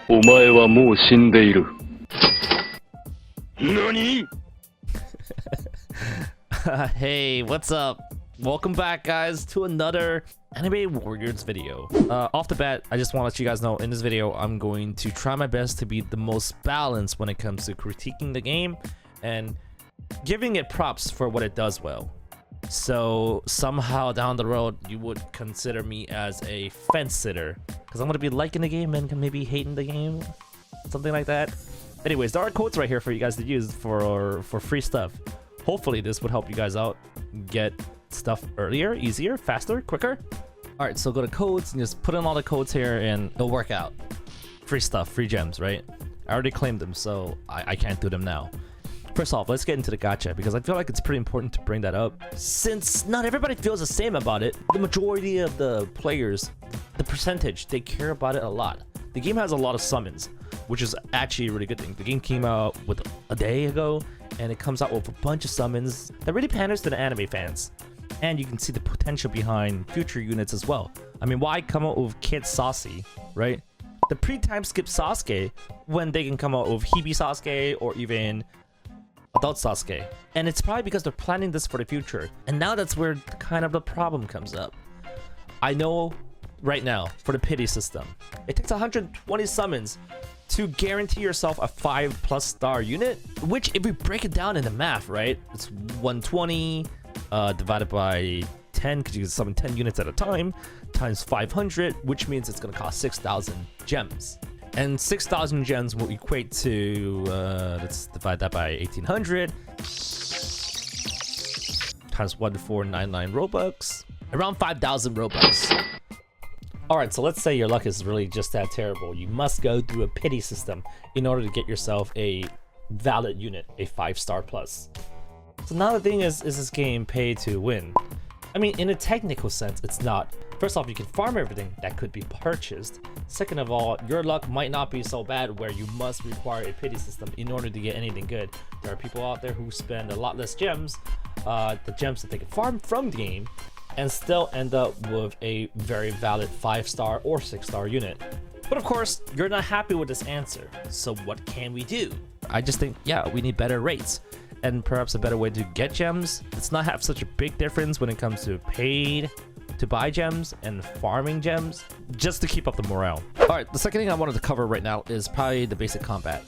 お前はもう死んでいる。何? Hey, what's up? Welcome back, guys, to another Anime Warriors video. Off the bat, I just want to let you guys know in this video, I'm going to try my best to be the most balanced when it comes to critiquing the game and giving it props for what it does well. So somehow down the road, you would consider me as a fence sitter because I'm going to be liking the game and maybe hating the game, something like that. Anyways, there are codes right here for you guys to use for free stuff. Hopefully this would help you guys out, get stuff earlier, easier, faster, quicker. All right, so go to codes and just put in all the codes here and it'll work out. Free stuff, free gems, right? I already claimed them, so I can't do them now. First off, let's get into the gacha because I feel like it's pretty important to bring that up. Since not everybody feels the same about it, the majority of the players, the percentage, they care about it a lot. The game has a lot of summons, which is actually a really good thing. The game came out with a day ago, and it comes out with a bunch of summons that really panders to the anime fans. And you can see the potential behind future units as well. I mean, why come out with Kid Saucy, right? The pre-time skip Sasuke when they can come out with Hibi Sasuke or even Adult Sasuke. And it's probably because they're planning this for the future. And now that's where kind of the problem comes up. I know right now for the pity system, it takes 120 summons to guarantee yourself a 5+ star unit, which if we break it down in the math, right, it's 120 divided by 10 because you can summon 10 units at a time times 500, which means it's going to cost 6,000 gems. And 6,000 gems will equate to, let's divide that by 1,800 times 1,499 Robux, around 5,000 Robux. Alright, so let's say your luck is really just that terrible. You must go through a pity system in order to get yourself a valid unit, a 5-star plus. So now the thing is this game pay to win? I mean, in a technical sense, it's not. First off, you can farm everything that could be purchased. Second of all, your luck might not be so bad where you must require a pity system in order to get anything good. There are people out there who spend a lot less gems, the gems that they can farm from the game, and still end up with a very valid 5-star or 6-star unit. But of course, you're not happy with this answer. So what can we do? I just think, yeah, we need better rates. And perhaps a better way to get gems. Let's not have such a big difference when it comes to paid to buy gems and farming gems, just to keep up the morale. All right, the second thing I wanted to cover right now is probably the basic combat.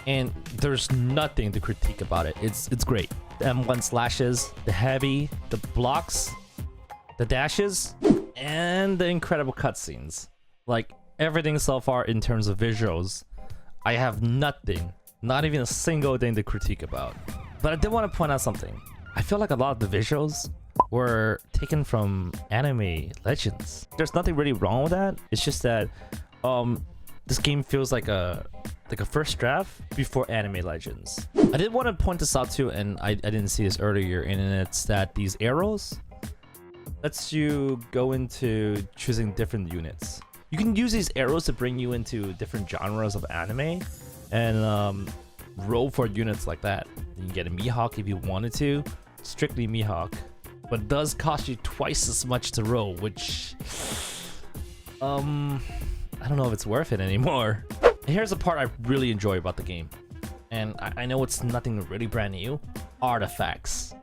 And there's nothing to critique about it. It's great. The M1 slashes, the heavy, the blocks, the dashes, and the incredible cutscenes. Like everything so far in terms of visuals, I have nothing, not even a single thing to critique about. But I did want to point out something. I feel like a lot of the visuals were taken from Anime Legends. There's nothing really wrong with that. It's just that this game feels like a first draft before Anime Legends. I did want to point this out too, and I didn't see this earlier, and it's that these arrows lets you go into choosing different units. You can use these arrows to bring you into different genres of anime and roll for units like that. You can get a Mihawk if you wanted to, strictly Mihawk, but it does cost you twice as much to roll, which I don't know if it's worth it anymore. Here's the part I really enjoy about the game, and I know it's nothing really brand new: artifacts.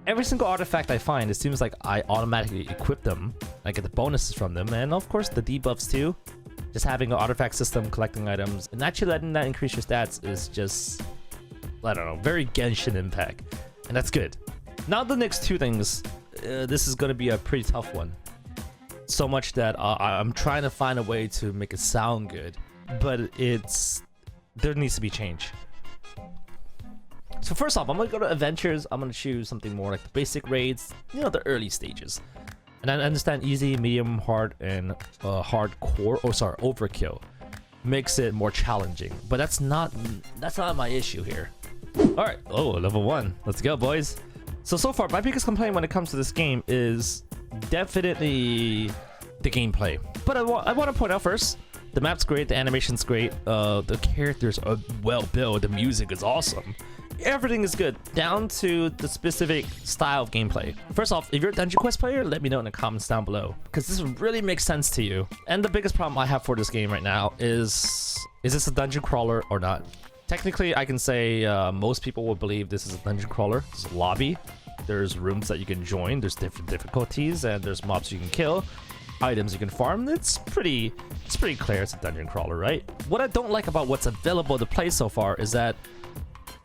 Every single artifact I find, it seems like I automatically equip them. I get the bonuses from them, and of course the debuffs too. Just having an artifact system, collecting items, and actually letting that increase your stats is just, I don't know, very Genshin Impact. And that's good. Now the next two things, this is going to be a pretty tough one. So much that I'm trying to find a way to make it sound good, but there needs to be change. So first off, I'm going to go to adventures. I'm going to choose something more like the basic raids, you know, the early stages. And I understand easy, medium, hard, and hardcore, overkill makes it more challenging. But that's not my issue here. All right, level 1. Let's go, boys. So far, my biggest complaint when it comes to this game is definitely the gameplay. But I want to point out first, the map's great, the animation's great, the characters are well built, the music is awesome. Everything is good, down to the specific style of gameplay. First off, if you're a Dungeon Quest player, let me know in the comments down below, because this really makes sense to you. And the biggest problem I have for this game right now is Is this a dungeon crawler or not? Technically, I can say most people will believe this is a dungeon crawler. It's a lobby. There's rooms that you can join. There's different difficulties, and there's mobs you can kill, items you can farm. It's pretty clear it's a dungeon crawler, right? What I don't like about what's available to play so far is that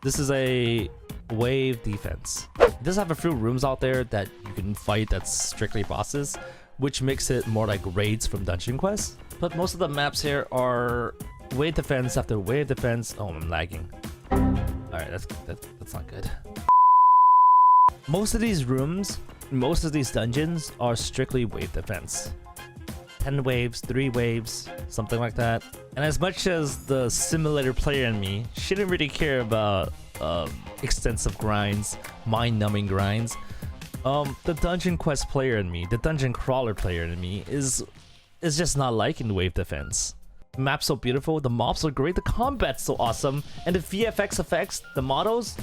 this is a wave defense. It does have a few rooms out there that you can fight that's strictly bosses, which makes it more like raids from Dungeon Quest. But most of the maps here are wave defense after wave defense. Oh, I'm lagging. Alright, that's not good. Most of these rooms, most of these dungeons are strictly wave defense. 10 waves, 3 waves, something like that. And as much as the simulator player in me shouldn't really care about extensive grinds, mind-numbing grinds, the Dungeon Quest player in me, the Dungeon Crawler player in me is just not liking wave defense. The map's so beautiful, the mobs are great, the combat's so awesome, and the VFX effects, the models,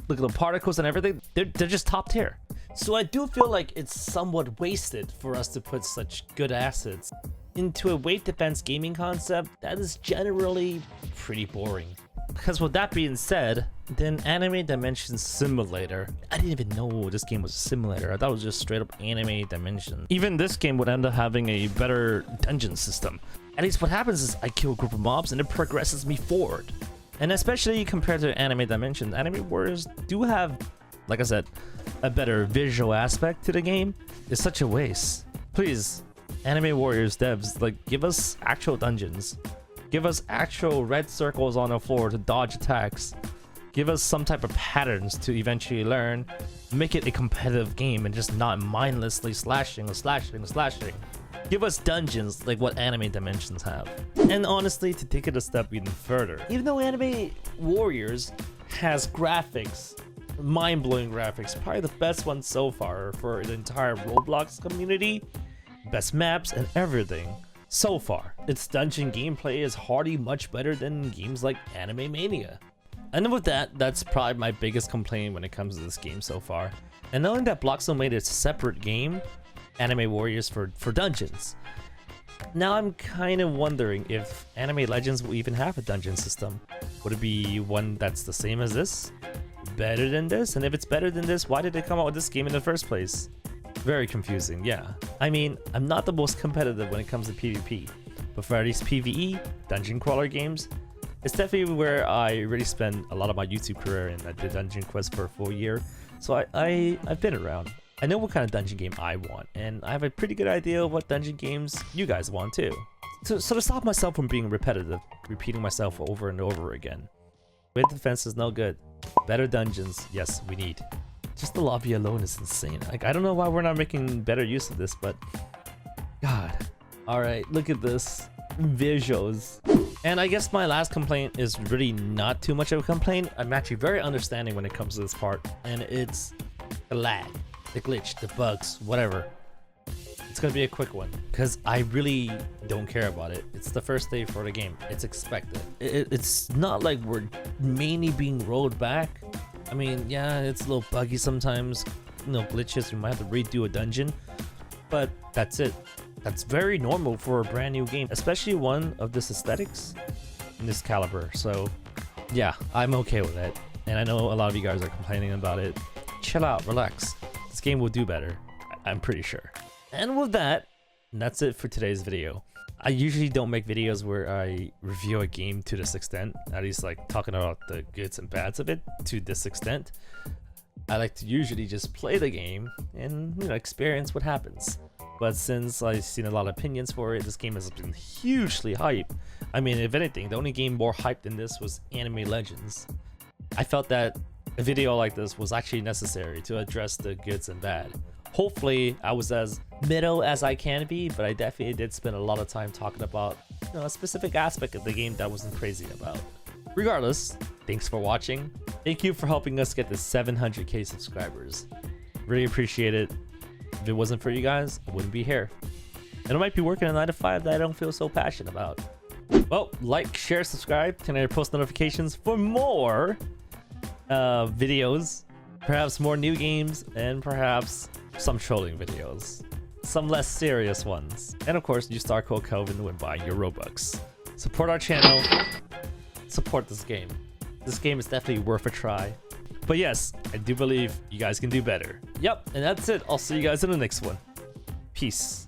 look at the particles and everything, they're just top tier. So I do feel like it's somewhat wasted for us to put such good assets into a wave defense gaming concept that is generally pretty boring. Because with that being said, then Anime Dimension Simulator, I didn't even know this game was a simulator. I thought it was just straight up Anime Dimension. Even this game would end up having a better dungeon system. At least what happens is I kill a group of mobs and it progresses me forward. And especially compared to Anime Dimension, Anime Warriors do have, like I said, a better visual aspect to the game. It's such a waste. Please, Anime Warriors devs, like, give us actual dungeons. Give us actual red circles on the floor to dodge attacks. Give us some type of patterns to eventually learn. Make it a competitive game and just not mindlessly slashing. Give us dungeons like what Anime Dimensions have. And honestly, to take it a step even further, even though Anime Warriors has graphics, mind-blowing graphics, probably the best one so far for the entire Roblox community, best maps and everything so far, its dungeon gameplay is hardly much better than games like Anime Mania. And with that, that's probably my biggest complaint when it comes to this game so far. And knowing that Bloxel made a separate game, Anime Warriors for dungeons, now I'm kind of wondering if Anime Legends will even have a dungeon system. Would it be one that's the same as this? Better than this? And if it's better than this, why did they come out with this game in the first place? Very confusing, yeah. I mean, I'm not the most competitive when it comes to PvP, but for at least PvE, dungeon crawler games, it's definitely where I really spend a lot of my YouTube career, and I did Dungeon Quest for a full year, so I've been around. I know what kind of dungeon game I want, and I have a pretty good idea of what dungeon games you guys want too. So to stop myself from being repetitive, repeating myself over and over again, wave defense is no good. Better dungeons, yes, we need. Just the lobby alone is insane. Like, I don't know why we're not making better use of this, but God. Alright, look at this. Visuals. And I guess my last complaint is really not too much of a complaint. I'm actually very understanding when it comes to this part, and it's the lag, the glitch, the bugs, whatever. It's gonna be a quick one because I really don't care about it. It's the first day for the game. It's expected. It's not like we're mainly being rolled back. I mean, yeah, it's a little buggy sometimes, you know, glitches, you might have to redo a dungeon, but that's it. That's very normal for a brand new game, especially one of this aesthetics and this caliber. So yeah, I'm okay with it. And I know a lot of you guys are complaining about it. Chill out, relax. This game will do better, I'm pretty sure. And with that, that's it for today's video. I usually don't make videos where I review a game to this extent, at least like talking about the goods and bads of it to this extent. I like to usually just play the game and, you know, experience what happens. But since I've seen a lot of opinions for it, this game has been hugely hyped. I mean, if anything, the only game more hyped than this was Anime Legends. I felt that a video like this was actually necessary to address the goods and bad. Hopefully I was as middle as I can be, but I definitely did spend a lot of time talking about, you know, a specific aspect of the game that I wasn't crazy about. Regardless, thanks for watching. Thank you for helping us get to 700k subscribers. Really appreciate it. If it wasn't for you guys, I wouldn't be here. And I might be working a 9 to 5 that I don't feel so passionate about. Well, like, share, subscribe, turn on your post notifications for more videos, perhaps more new games, and perhaps some trolling videos. Some less serious ones. And of course, use star code Kelvin when buying your Robux. Support our channel. Support this game. This game is definitely worth a try. But yes, I do believe you guys can do better. Yep, and that's it. I'll see you guys in the next one. Peace.